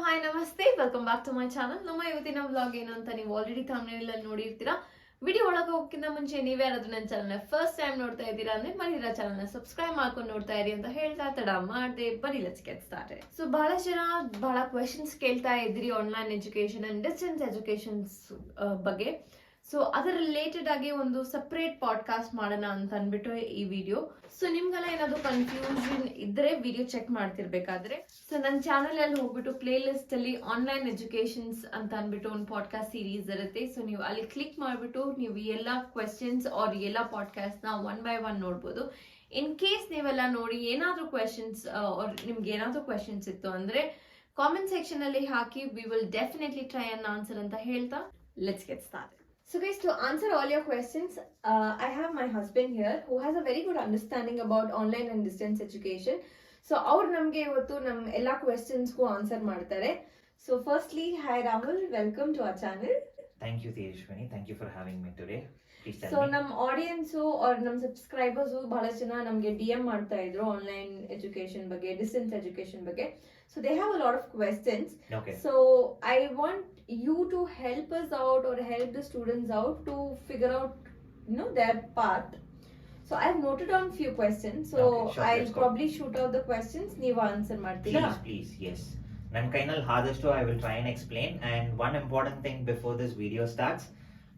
Hi ನಮಸ್ತೆ, welcome back to my channel. ನಮ್ಮ ಇವತ್ತಿನ ವ್ಲಾಗ್ ಏನು ಅಂತ ನೀವು ಆಲ್ರೆಡಿ ಥಂಬ್ನೇಲ್ ಅಲ್ಲಿ ನೋಡಿರ್ತೀರಾ. ವಿಡಿಯೋ ಒಳಗೆ ಹೋಗೋಕ್ಕಿಂತ ಮುಂಚೆ ನೀವೇ ಯಾರಾದ್ರೂ ನನ್ನ ಚಾನಲ್ನ ಫಸ್ಟ್ ಟೈಮ್ ನೋಡ್ತಾ ಇದ್ದೀರಾ ಅಂದ್ರೆ ಮರಿದಿರ ಚಾನಲ್ನ ಸಬ್ಸ್ಕ್ರೈಬ್ ಮಾಡ್ಕೊಂಡು ನೋಡ್ತಾ ಇರಿ ಅಂತ ಹೇಳ್ತಾ ತಡ ಮಾಡದೆ ಬನ್ನಿ ಲೆಟ್ಸ್ ಗೆಟ್ ಸ್ಟಾರ್ಟೆಡ್. ಸೊ ಬಹಳ ಜನ ಬಹಳ ಕ್ವೆಶನ್ಸ್ ಕೇಳ್ತಾ ಇದ್ರಿ online education and distance educations ಬಗ್ಗೆ. ಸೊ ಅದರ ರಿಲೇಟೆಡ್ ಆಗಿ ಒಂದು ಸಪ್ರೇಟ್ ಪಾಡ್ಕಾಸ್ಟ್ ಮಾಡೋಣ ಅಂತ ಅಂದ್ಬಿಟ್ಟು ಈ ವಿಡಿಯೋ. ಸೊ ನಿಮ್ಗೆಲ್ಲ ಏನಾದ್ರು ಕನ್ಫ್ಯೂಷನ್ ಇದ್ರೆ ವಿಡಿಯೋ ಚೆಕ್ ಮಾಡ್ತಿರ್ಬೇಕಾದ್ರೆ ಸೊ ನನ್ನ ಚಾನಲ್ ಅಲ್ಲಿ ಹೋಗ್ಬಿಟ್ಟು ಪ್ಲೇ ಲಿಸ್ಟ್ ಅಲ್ಲಿ ಆನ್ಲೈನ್ ಎಜುಕೇಶನ್ಸ್ ಅಂತ ಅಂದ್ಬಿಟ್ಟು ಒಂದು ಪಾಡ್ಕಾಸ್ಟ್ ಸೀರೀಸ್ ಇರುತ್ತೆ. ಸೊ ನೀವು ಅಲ್ಲಿ ಕ್ಲಿಕ್ ಮಾಡ್ಬಿಟ್ಟು ನೀವು ಎಲ್ಲ ಕ್ವೆಶನ್ಸ್ ಆರ್ ಎಲ್ಲ ಪಾಡ್ಕಾಸ್ಟ್ ನ ಒನ್ ಬೈ ಒನ್ ನೋಡ್ಬೋದು. ಇನ್ ಕೇಸ್ ನೀವೆಲ್ಲ ನೋಡಿ ಏನಾದ್ರೂ ಕ್ವೆಶನ್ಸ್ ನಿಮ್ಗೆ ಏನಾದ್ರೂ ಕ್ವೆಶನ್ಸ್ ಇತ್ತು ಅಂದ್ರೆ ಕಾಮೆಂಟ್ ಸೆಕ್ಷನ್ ಅಲ್ಲಿ ಹಾಕಿ, we will definitely try and answer ಅಂತ ಹೇಳ್ತಾ let's get started. So guys, to answer all your questions, I have my husband here who has a very good understanding about online and distance education. So ಅವ್ರು ನಮಗೆ ಇವತ್ತು ನಮ್ಮ ಎಲ್ಲ ಕ್ವೆಶ್ಚನ್ಸ್ಗೂ answer ಮಾಡ್ತಾರೆ. So firstly, hi Rahul, welcome to our channel. Thank you, Tejashwini. Thank you for having me today. Please tell So me. ನಮ್ಮ audience R ನಮ್ಮ subscribers ಬಹಳ ಜನ ನಮಗೆ DM ಮಾಡ್ತಾ ಇದ್ರು ಆನ್ಲೈನ್ ಎಜುಕೇಶನ್ ಬಗ್ಗೆ, ಡಿಸ್ಟೆನ್ಸ್ ಎಜುಕೇಶನ್ ಬಗ್ಗೆ. So they have a lot of questions. Okay. So I want you to help us out or help the students out to figure out, their path. So I've noted down few questions. So Okay, sure, I'll let's go. probably shoot out the questions. ನೀವು answer ಮಾಡ್ತೀರಾ? Please, yes. ನನ್ನ ಕೈನಲ್ಲಿ ಆದಷ್ಟು I will try and explain. And one important thing before this video starts,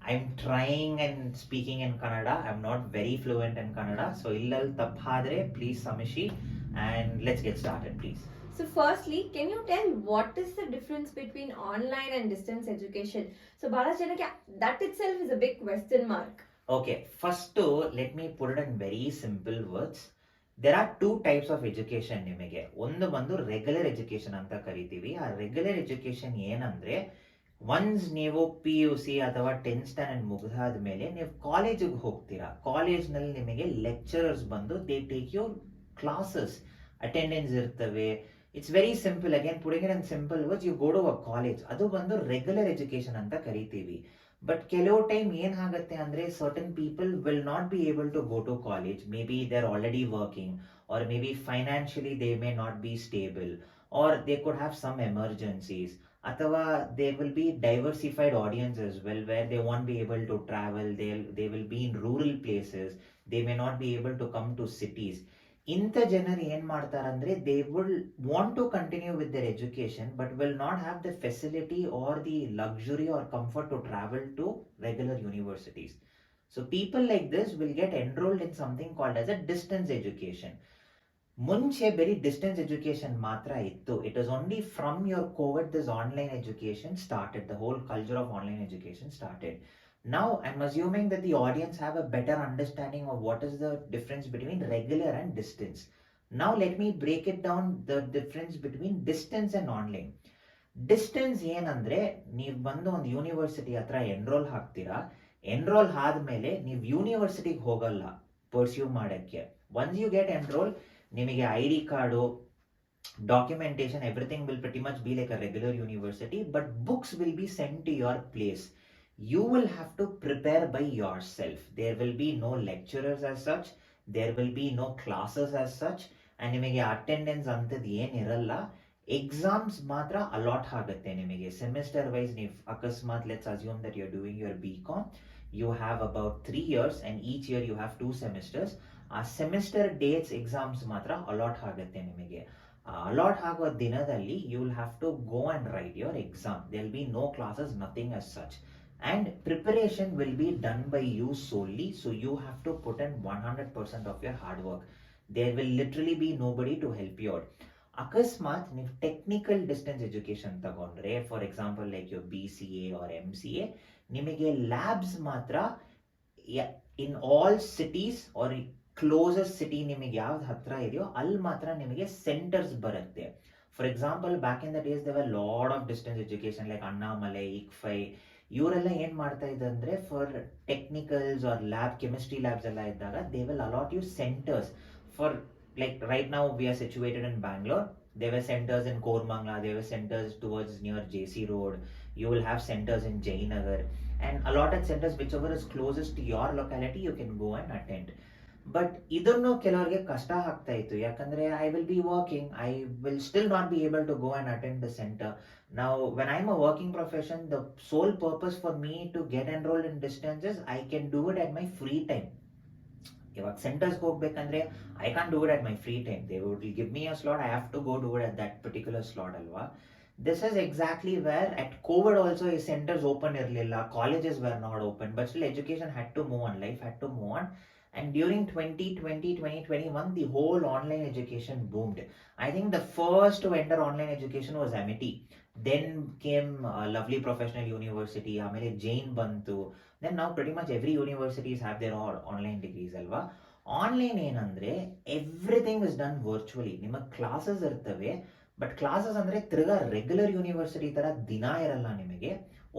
I'm trying and speaking in Kannada. I'm not very fluent in Kannada. So illal tappadre, please samishi. And let's get started, please. So firstly, can you tell what is the difference between online and distance education? So ಬಹಳ ಜನಕ್ಕೆ that itself is a big question mark. Okay, first let me put it in very simple words. There are two types of education ನಿಮಗೆ. ಒಂದು ಬಂದು regular education ಅಂತ ಕರಿತೀವಿ. ಆ regular education ಏನಂದ್ರೆ once ನೀವು PUC ಅಥವಾ 10th ಸ್ಟ್ಯಾಂಡರ್ಡ್ ಮುಗಿದಾದ ಮೇಲೆ ನೀವು ಕಾಲೇಜಿಗೆ ಹೋಗ್ತೀರಾ. ಕಾಲೇಜ್ನಲ್ಲಿ ನಿಮಗೆ ಲೆಕ್ಚರರ್ಸ್ ಬಂದು they take your classes, attendance ಇರ್ತವೆ. It's very simple. Again putting it in simple words, you go to a college. ಅದು ಬಂದು ರೆಗ್ಯುಲರ್ ಎಜುಕೇಶನ್ ಅಂತ ಕರಿತೀವಿ. ಬಟ್ ಕೆಲವು ಟೈಮ್ ಏನಾಗುತ್ತೆ ಅಂದ್ರೆ certain people will not be able to go to college. Maybe they are already working, or maybe financially they may not be stable, or they could have some emergencies. ಅಥವಾ there will be diversified audience as well where they won't be able to travel, they will be in rural places, they may not be able to come to cities. ಇಂಥ ಜನರು ಏನ್ ಮಾಡ್ತಾರಂದ್ರೆ they would want to continue with their education but will not have the facility or the luxury or comfort to travel to regular universities. So people like this will get enrolled in something called as a distance education. ಮುಂಚೆ ಬರೀ distance education ಮಾತ್ರ ಇತ್ತು. It is only from your COVID this online education started, the whole culture of online education started. Now I'm assuming that the audience have a better understanding of what is the difference between regular and distance. Now let me break it down, the difference between distance and online. Distance ಏನಂದ್ರೆ ನೀವು ಬಂದು ಒಂದು university ಹತ್ರ enrol ಹಾಕ್ತೀರಾ. Enrol ಆದ್ಮೇಲೆ ನೀವು ಯೂನಿವರ್ಸಿಟಿಗೆ ಹೋಗಲ್ಲ pursue ಮಾಡಕ್ಕೆ. ಒನ್ಸ್ ಯು ಗೆಟ್ ಎನ್ರೋಲ್, ನಿಮಗೆ ID card, documentation, everything will pretty much be like a regular university, but books will be sent to your place. You will have to prepare by yourself. There will be no lecturers as such, there will be no classes as such, and ನಿಮಗೆ attendance ಅಂತದ್ದು ಏನಿರಲ್ಲ. Exams ಮಾತ್ರ allot ಆಗುತ್ತೆ ನಿಮಗೆ semester wise. ನೀವು ಅಕಸ್ಮಾತ್ let's assume that you are doing your BCom, you have about 3 years and each year you have 2 semesters. ಆ semester dates exams ಮಾತ್ರ ಅಲಾಟ್ ಆಗುತ್ತೆ ನಿಮಗೆ. ಅಲಾಟ್ ಆಗೋ ದಿನದಲ್ಲಿ you will have to go and write your exam. There will be no classes, nothing as such. And preparation will be done by you solely, so you have to put in 100% of your hard work. There will literally be nobody to help you out. ಅಕಸ್ಮಾತ್ ನೀವು technical distance education ತಗೊಂಡ್ರೆ, for example like you BCA or MCA, ನಿಮಗೆ labs ಮಾತ್ರ in all cities or closest city ನಿಮಗೆ ಯಾವ್ದು ಹತ್ರ ಇದೆಯೋ ಅಲ್ಲಿ ಮಾತ್ರ ನಿಮಗೆ ಸೆಂಟರ್ಸ್ ಬರುತ್ತೆ. For example back in the days there were lot of distance education like Annamalai, ICFI. ಇವರೆಲ್ಲ ಏನ್ ಮಾಡ್ತಾ ಇದ್ದಂದ್ರೆ for technicals or lab, chemistry labs ಎಲ್ಲ ಇದ್ದಾಗ they will allot you centres for like right now we are situated in Bangalore. There were centers in Koramangala, there were centers towards near JC Road, you will have centers in Jayanagar, and allotted centers whichever is closest to your locality you can go and attend. But ಇದನ್ನು ಕೆಲವರಿಗೆ ಕಷ್ಟ ಆಗ್ತಾ ಇತ್ತು, ಯಾಕಂದ್ರೆ I will be working, I will still not be able to go and attend the centre. ನಾವು when I am a working profession, the sole purpose for me to get enrolled in distances, I can do it at my free time. ಇವಾಗ ಸೆಂಟರ್ಸ್ಗೆ ಹೋಗ್ಬೇಕಂದ್ರೆ I can do it at my free time. They would give me a slot, I have to go do it at that particular slot ಅಲ್ವಾ. This is exactly where at COVID also his centers open irlilla, colleges were not open, but still education had to move on, life had to move on. And during 2020, 2021, the whole online education boomed. I think the first to enter online education was Amity. Then came Lovely Professional University, amele Jain bantu. Then now pretty much every universities have their online degrees alva. Online ಏನಂದ್ರೆ everything is done virtually. ನಿಮ್ಮ classes ಇರ್ತವೆ, but classes ಅಂದ್ರೆ ತಿರ್ಗಾ regular university ತರ ದಿನ ಇರಲ್ಲ ನಿಮಗೆ.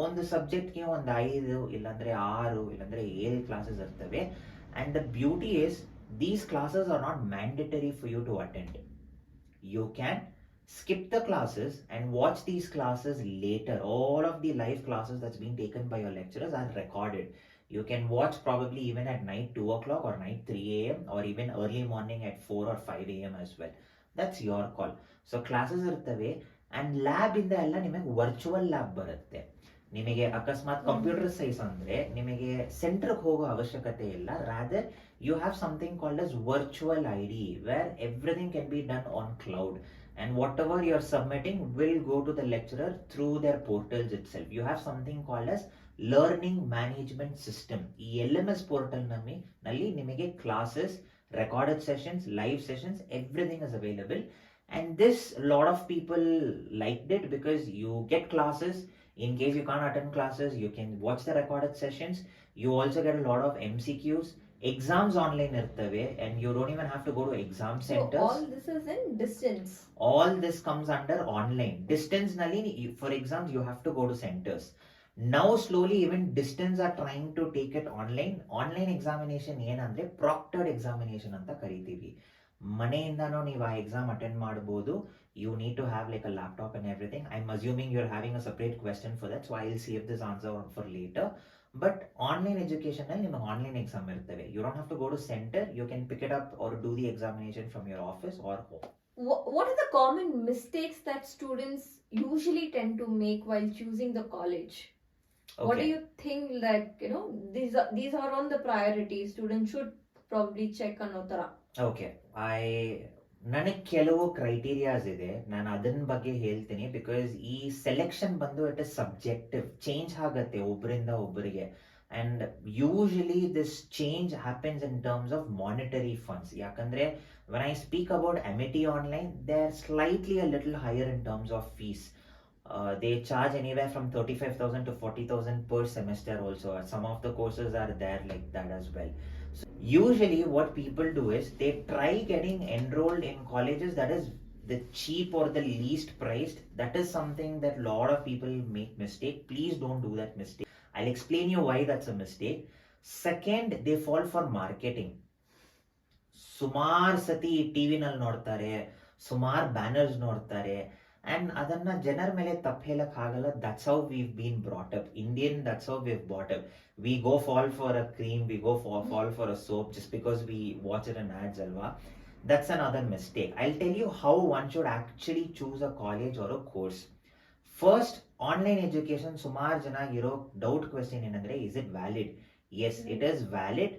ಒಂದು ಸಬ್ಜೆಕ್ಟ್ಗೆ ಒಂದು 5 ಇಲ್ಲಾಂದ್ರೆ 6 ಇಲ್ಲಾಂದ್ರೆ 7 ಕ್ಲಾಸಸ್ ಇರ್ತವೆ. And the beauty is these classes are not mandatory for you to attend. You can skip the classes and watch these classes later. All of the live classes that's been taken by your lecturers are recorded. You can watch probably even at night 2 o'clock or night 3 a.m. or even early morning at 4 or 5 a.m. as well. That's your call. So classes ಇರ್ತವೆ and lab ಇಂದ ಎಲ್ಲ ನಿಮಗೆ virtual lab ಬರುತ್ತೆ. ನಿಮಗೆ ಅಕಸ್ಮಾತ್ computer science ಅಂದ್ರೆ ನಿಮಗೆ ಸೆಂಟರ್ಗೆ ಹೋಗೋ ಅವಶ್ಯಕತೆ ಇಲ್ಲ. Rather you have something called as virtual ID where everything can be done on cloud, and whatever you are submitting will go to the lecturer through their portals itself. You have something called as learning management system. ಈ LMS portal ನಲ್ಲಿ ನಿಮಗೆ classes, recorded sessions, live sessions, everything is available. And this, a lot of people liked it because you get classes. In case you can't attend classes, you can watch the recorded sessions. You also get a lot of MCQs. Exams online irtave, and you don't even have to go to exam centers. So all this is in distance. All this comes under online. Distance nalli, for exams you have to go to centers. Now slowly even distance are trying to take it online. Online examination ಏನಂದ್ರೆ proctored examination ಅಂತ ಕರಿತೀವಿ. ಮನೆಯಿಂದನೂ ನೀವು ಆ exam attend ಮಾಡಬಹುದು. You need to have like a laptop and everything. I am assuming you are having a separate question for that, so I will save this answer for later. But online education ಅಲ್ಲಿ ನಿಮಗೆ online exam ಇರ್ತವೆ. You don't have to go to centre. You can pick it up or do the examination from your office or home. What are the common mistakes that students usually tend to make while choosing the college? What do you think, like, you know, these are on the priority students should probably check ಅನ್ನೋ ತರ? Okay, ನನಗೆ ಕೆಲವು criterias ಇದೆ, ನಾನು ಅದನ್ನ ಬಗ್ಗೆ ಹೇಳ್ತೀನಿ. Because ಈ ಸೆಲೆಕ್ಷನ್ ಬಂದು ಇಟ್ ಇಸ್ ಸಬ್ಜೆಕ್ಟಿವ್, ಚೇಂಜ್ ಆಗತ್ತೆ ಒಬ್ಬರಿಂದ ಒಬ್ಬರಿಗೆ. And usually this change happens in terms of monetary funds. ಯಾಕಂದ್ರೆ when I speak about Amity online, they are slightly a little higher in terms of fees. They charge anywhere from 35,000 to 40,000 per semester also. Some of the courses are there like that as well. So usually what people do is they try getting enrolled in colleges that is the cheap or the least priced. That is something that a lot of people make mistake. Please don't do that mistake. I'll explain you why that's a mistake. Second, they fall for marketing. ಸುಮಾರು ಸತಿ ಟಿವಿನಲ್ಲಿ ನೋಡ್ತಾರೆ, ಸುಮಾರು banners ನೋಡ್ತಾರೆ, and ಅದನ್ನ ಜನರ ಮೇಲೆ ತಪ್ಪು ಹೇಳಕ್ ಆಗಲ್ಲ. That's how we've been brought up. Indian, that's how we've brought up. We go fall for a cream, we go fall for a soap just because we watch it in ads ಅಲ್ವಾ. That's another mistake. I'll tell you how one should actually choose a college or a course. First, online education, ಸುಮಾರು ಜನ ಇರೋ doubt question ಏನಂದ್ರೆ, is it valid? Yes, it is valid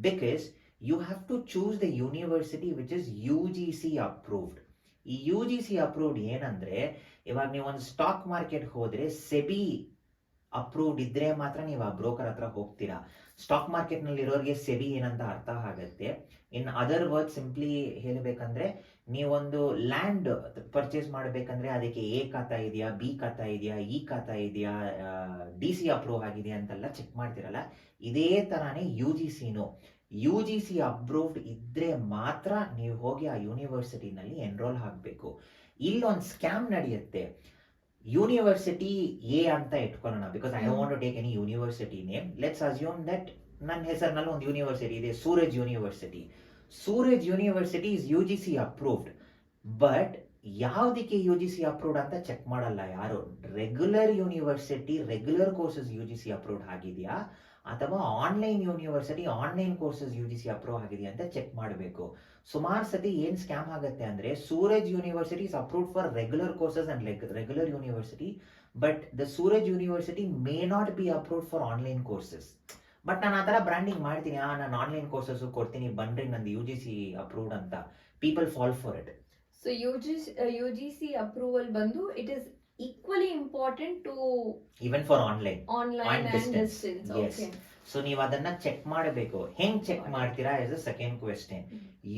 because you have to choose the university which is UGC approved. ಈ UGC approved ಏನಂದ್ರೆ, ಇವಾಗ ನೀವು ಒಂದು stock market ಹೋದ್ರೆ ಸೆಬಿ ಅಪ್ರೂವ್ಡ್ ಇದ್ರೆ ಮಾತ್ರ ನೀವು ಆ ಬ್ರೋಕರ್ ಹತ್ರ ಹೋಗ್ತೀರಾ. ಸ್ಟಾಕ್ ಮಾರ್ಕೆಟ್ ನಲ್ಲಿ ಇರೋರಿಗೆ ಸೆಬಿ ಏನಂತ ಅರ್ಥ ಆಗತ್ತೆ. ಇನ್ ಅದರ್ ವರ್ಡ್ ಸಿಂಪ್ಲಿ ಹೇಳಬೇಕಂದ್ರೆ, ನೀವೊಂದು ಲ್ಯಾಂಡ್ ಪರ್ಚೇಸ್ ಮಾಡಬೇಕಂದ್ರೆ ಅದಕ್ಕೆ ಎ ಖಾತಾ ಇದೆಯಾ, ಬಿ ಖಾತಾ ಇದೆಯಾ, ಇ ಖಾತಾ ಇದೆಯಾ, DC ಅಪ್ರೂವ್ ಆಗಿದೆಯಾ ಅಂತೆಲ್ಲ ಚೆಕ್ ಮಾಡ್ತಿರಲ್ಲ. ಇದೇ ತರಾನೇ UGCನು. UGC ಅಪ್ರೂವ್ಡ್ ಇದ್ರೆ ಮಾತ್ರ ನೀವು ಹೋಗಿ ಆ ಯೂನಿವರ್ಸಿಟಿನಲ್ಲಿ ಎನ್ರೋಲ್ ಆಗಬೇಕು. ಇಲ್ಲೊಂದು ಸ್ಕ್ಯಾಮ್ ನಡೆಯುತ್ತೆ. ಯೂನಿವರ್ಸಿಟಿ ಎ ಅಂತ ಇಟ್ಕೊಳ್ಳೋಣ, because I don't want to take any university name. Let's assume that ನನ್ನ ಹೆಸರಿನಲ್ಲಿ ಒಂದು ಯೂನಿವರ್ಸಿಟಿ ಇದೆ, Suraj university. Suraj university is UGC approved. But ಯಾವ್ದಕ್ಕೆ UGC ಅಪ್ರೂವ್ಡ್ ಅಂತ ಚೆಕ್ ಮಾಡಲ್ಲ ಯಾರು. Regular university, regular courses UGC approved ಆಗಿದೆಯಾ ಅಥವಾ online university online courses UGC approve ಆಗಿದೆಯಾ ಅಂತ ಚೆಕ್ ಮಾಡಬೇಕು. ಸುಮಾರು ಸತಿ ಏನ್ ಸ್ಕ್ಯಾಮ್ ಆಗುತ್ತೆ ಅಂದ್ರೆ Suraj university is approved for regular courses and regular university, but the Suraj university May not B approved for online courses. But ನಾನು ಆ ಥರ ಬ್ರ್ಯಾಂಡಿಂಗ್ ಮಾಡ್ತೀನಿ, ನಾನು ಆನ್ಲೈನ್ ಕೋರ್ಸಸ್ ಕೊಡ್ತೀನಿ ಬನ್ರಿ ನಂದು UGC ಅಪ್ರೂವ್ಡ್ ಅಂತ. People fall for it. So UGC approval ಬಂದು it is equally important to even for online online And and distance. distance. Yes. Okay. So ನೀವು ಅದನ್ನ ಚೆಕ್ ಮಾಡಬೇಕು. ಹೆಂಗ್ ಚೆಕ್ ಮಾಡ್ತೀರಾ is a second question.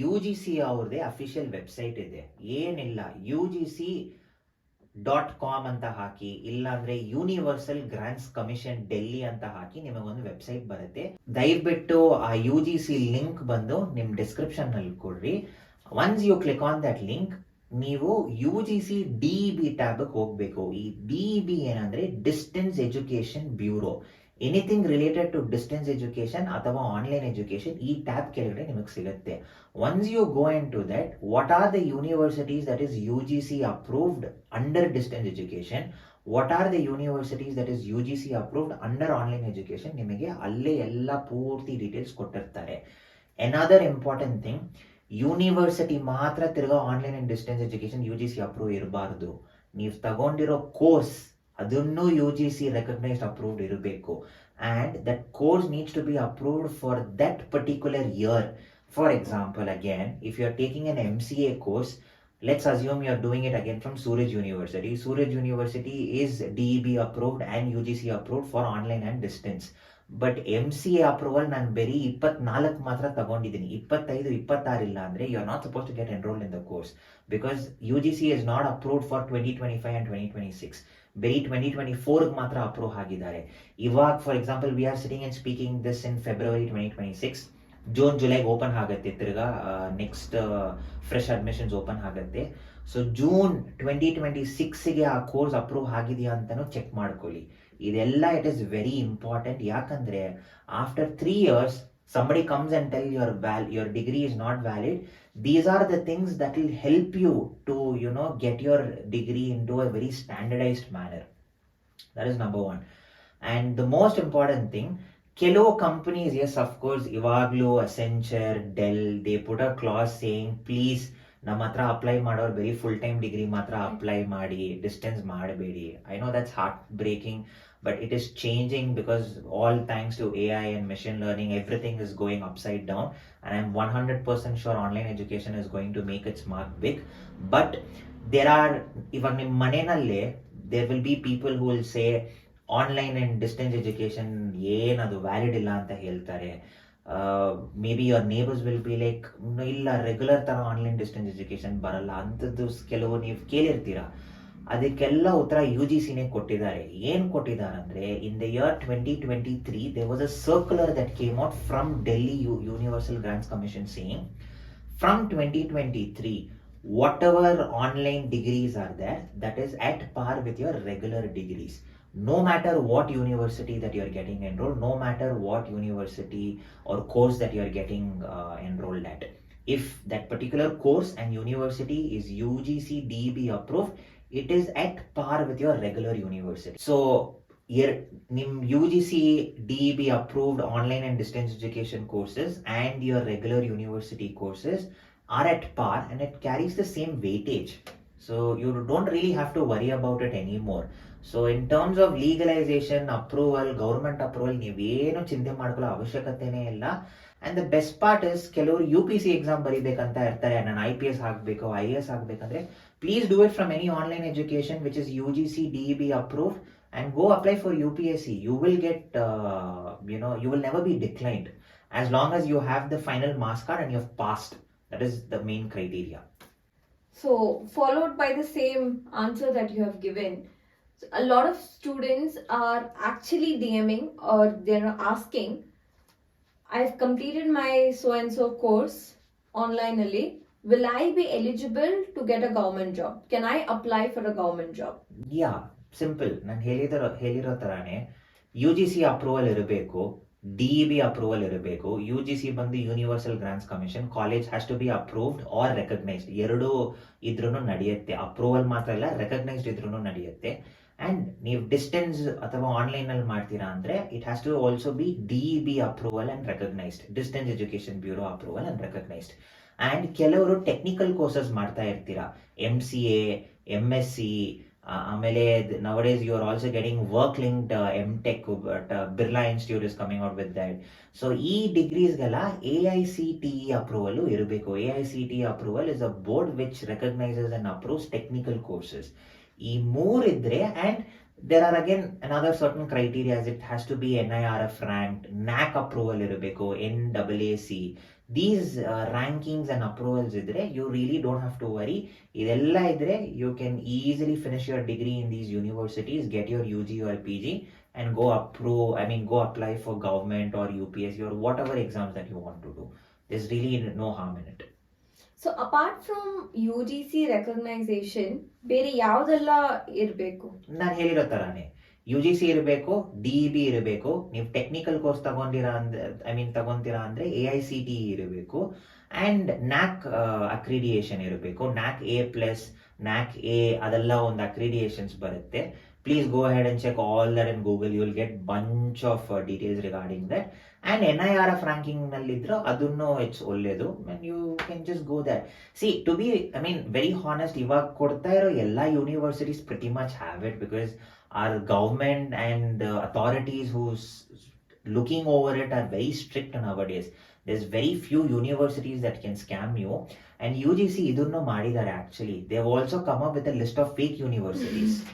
UGC ಅವ್ರದೇ official website ಇದೆ, ಏನಿಲ್ಲ UGC.com ಅಂತ ಹಾಕಿ, ಇಲ್ಲಾಂದ್ರೆ ಯೂನಿವರ್ಸಲ್ ಗ್ರಾಂಟ್ಸ್ ಕಮಿಷನ್ ಡೆಲ್ಲಿ ಅಂತ ಹಾಕಿ ನಿಮಗೊಂದು ವೆಬ್ಸೈಟ್ ಬರುತ್ತೆ. ದಯವಿಟ್ಟು ಆ UGC ಲಿಂಕ್ ಬಂದು ನಿಮ್ ಡಿಸ್ಕ್ರಿಪ್ಷನ್ ನಲ್ಲಿ ಕೊಡ್ರಿ. Once you click on that link, ನೀವು UGC DEB ಟ್ಯಾಬ್ ಹೋಗ್ಬೇಕು. ಈ DEB ಏನಂದ್ರೆ distance education bureau. Anything related to distance education ಅಥವಾ ಆನ್ಲೈನ್ ಎಜುಕೇಶನ್ ಈ ಟ್ಯಾಬ್ ಕೆಳಗಡೆ ನಿಮಗೆ ಸಿಗುತ್ತೆ. Once you go in to that, what are the universities that is UGC approved under distance education, what are the universities that is UGC approved under online education, ನಿಮಗೆ ಅಲ್ಲೇ ಎಲ್ಲ ಪೂರ್ತಿ details ಕೊಟ್ಟಿರ್ತಾರೆ. Another important thing, university ಮಾತ್ರ ತಿರ್ಗಾ online and distance education UGC approve ಇರಬಾರ್ದು. ನೀವು ತಗೊಂಡಿರೋ ಕೋರ್ಸ್ ಅದನ್ನು UGC ರೆಕಗ್ನೈಸ್ಡ್ ಅಪ್ರೂವ್ಡ್ ಇರಬೇಕು. And that course needs to be approved for that particular year. For example, again if you are taking an MCA course, let's assume you are doing it again from Suraj University. Suraj University is DEB approved and UGC approved for online and distance. But MCA approval ನಾನು ಬರೀ 24 ಮಾತ್ರ ತಗೊಂಡಿದ್ದೀನಿ, 25, 26 ಇಲ್ಲ ಅಂದ್ರೆ you are not suppose to get enrolled in the course, because UGC is not approved for 2025 and 2026. ಬರೀ 2024 ಮಾತ್ರ approve ಆಗಿದ್ದಾರೆ. ಇವಾಗ for example we are sitting and speaking this in February 2026. June ಜುಲೈಗೆ ಓಪನ್ ಆಗುತ್ತೆ ತಿರ್ಗಾ, ನೆಕ್ಸ್ಟ್ ಫ್ರೆಶ್ ಅಡ್ಮಿಷನ್ಸ್ ಓಪನ್ ಆಗುತ್ತೆ. So June 2026ಗೆ ಆ ಕೋರ್ಸ್ ಅಪ್ರೂವ್ ಆಗಿದೆಯಾ ಅಂತಾನು ಚೆಕ್ ಮಾಡ್ಕೊಳ್ಳಿ. ಇದೆಲ್ಲ ಇಟ್ ಇಸ್ ವೆರಿ ಇಂಪಾರ್ಟೆಂಟ್. ಯಾಕಂದ್ರೆ after 3 years somebody comes and tell your degree is not valid. These are the things that will help you to get your degree into a very standardized manner. That is number one. And the most important thing, ಕೆಲವು companies, yes of course, ಇವಾಗ್ಲೂ Accenture, Dell, they put a clause saying please ನಮ್ಮ ಹತ್ರ apply ಮಾಡೋರು ಬರೀ full time degree ಮಾತ್ರ apply ಮಾಡಿ, distance ಮಾಡಬೇಡಿ. I know that's heart breaking, but it is changing because all thanks to AI and machine learning, everything is going upside down, and I'm 100% sure online education is going to make its mark big. But there are, even in manenale, there will be people who will say online and distance education ಏನದು valid ಇಲ್ಲ ಅಂತ ಹೇಳ್ತಾರೆ. Maybe your neighbours will be like, ಇಲ್ಲ regular ತರ online distance education ಬರಲ್ಲ ಅಂತದ್ದು ಕೆಲವು ನೀವು ಕೇಳಿರ್ತೀರಾ. ಅದಕ್ಕೆಲ್ಲ ಉತ್ತರ UGCನೇ ಕೊಟ್ಟಿದ್ದಾರೆ. ಏನ್ ಕೊಟ್ಟಿದ್ದಾರೆ ಅಂದ್ರೆ, in the year 2023 there was a circular that came out from Delhi Universal Grants Commission saying from 2023 whatever online degrees are there, that is at par with your regular degrees, no matter what university that you are getting enrolled, no matter what university or course that you are getting enrolled at. If that particular course and university is UGC DEB approved, it is at par with your regular university. So nim UGC DEB approved online and distance education courses and your regular university courses are at par, and it carries the same weightage. So you don't really have to worry about it anymore. So in terms of legalization, approval, government approval, ನೀವೇನು ಚಿಂತೆ ಮಾಡ್ಕೊಳ್ಳೋ ಅವಶ್ಯಕತೆನೇ ಇಲ್ಲ. And the best part is, ಕೆಲವರು UPC exam ಬರೀಬೇಕಂತ ಇರ್ತಾರೆ, ನಾನು IPS ಆಗಬೇಕು, IAS ಆಗಬೇಕಂದ್ರೆ please do it from any online education which is UGC DEB approved and go apply for UPSC. You will get you will never be declined as long as you have the final marks card and you have passed. That is the main criteria. So followed by the same answer that you have given, a lot of students are actually DMing or they're asking, I've completed my so and so course online only, will I be eligible to get a government job? Can I apply for a government job? Yeah, simple. ನಾನು ಹೇಳಿರೋ ತರಾನೇ UGC approval ಇರಬೇಕು. DEB approval ಇರಬೇಕು. UGC ಬಂದು universal grants commission, college has to be approved or recognised, ಎರಡೂ ಇದ್ರೂ ನಡೆಯುತ್ತೆ. Approval ಮಾತ್ರ ಇಲ್ಲ, ರೆಕಗ್ನೈಸ್ಡ್ ಇದ್ರೂ ನಡೆಯುತ್ತೆ. ಅಂಡ್ ನೀವು ಡಿಸ್ಟೆನ್ಸ್ ಅಥವಾ ಆನ್ಲೈನ್ ಅಲ್ಲಿ ಮಾಡ್ತೀರಾ ಅಂದ್ರೆ it has to also be DEB approval and recognised, distance education bureau approval and recognised. And ಕೆಲವರು ಟೆಕ್ನಿಕಲ್ ಕೋರ್ಸಸ್ ಮಾಡ್ತಾ ಇರ್ತೀರಾ, MCA, MSc, ಆಮೇಲೆ nowadays you are also getting work linked MTech, but Birla Institute is coming out with that. So ಈ ಡಿಗ್ರೀಸ್ಗೆಲ್ಲ AICTE approval ಇರಬೇಕು. AICTE approval is a board which recognises and approves technical courses. ಈ ಮೂರ್ ಇದ್ರೆ, and there are again another certain criteria, as it has to be NIRF ranked, NAC approval ಇರಬೇಕು, NAAC. These rankings and approvals idre, you really don't have to worry. Idella idre, you can easily finish your degree in these universities, get your UG or PG, and go apply for government or UPSC or whatever exams that you want to do. There's really no harm in it. So apart from UGC recognisation ಬೇರೆ ಯಾವ್ದೆಲ್ಲ ಇರಬೇಕು? ನಾನು ಹೇಳಿರೋ ತರಾನೇ UGC ಇರಬೇಕು, DEB ಇರಬೇಕು. ನೀವು technical course ತಗೊಂತೀರಾ ಅಂದ್ರೆ AICTE ಇರಬೇಕು. ಅಂಡ್ NAC ಅಕ್ರಿಡಿಯೇಷನ್ ಇರಬೇಕು. NAC A+, NAC A, ಅದೆಲ್ಲ ಒಂದು ಅಕ್ರಿಡಿಯೇಷನ್ಸ್ ಬರುತ್ತೆ. Please go ahead and check all that in Google. You will get bunch of details regarding that. And NIRF ranking nalliddre adunnu it's ಒಳ್ಳೆದು, and you can just go there. See, to be very honest, ಇವಾಗ ಕೊಡ್ತಾ ಇರೋ ಎಲ್ಲ universities pretty much have it, because our government and authorities who's looking over it are very strict nowadays. There's very few universities that can scam you, and UGC idunnu ಮಾಡಿದ್ದಾರೆ actually. They've also come up with a list of fake universities.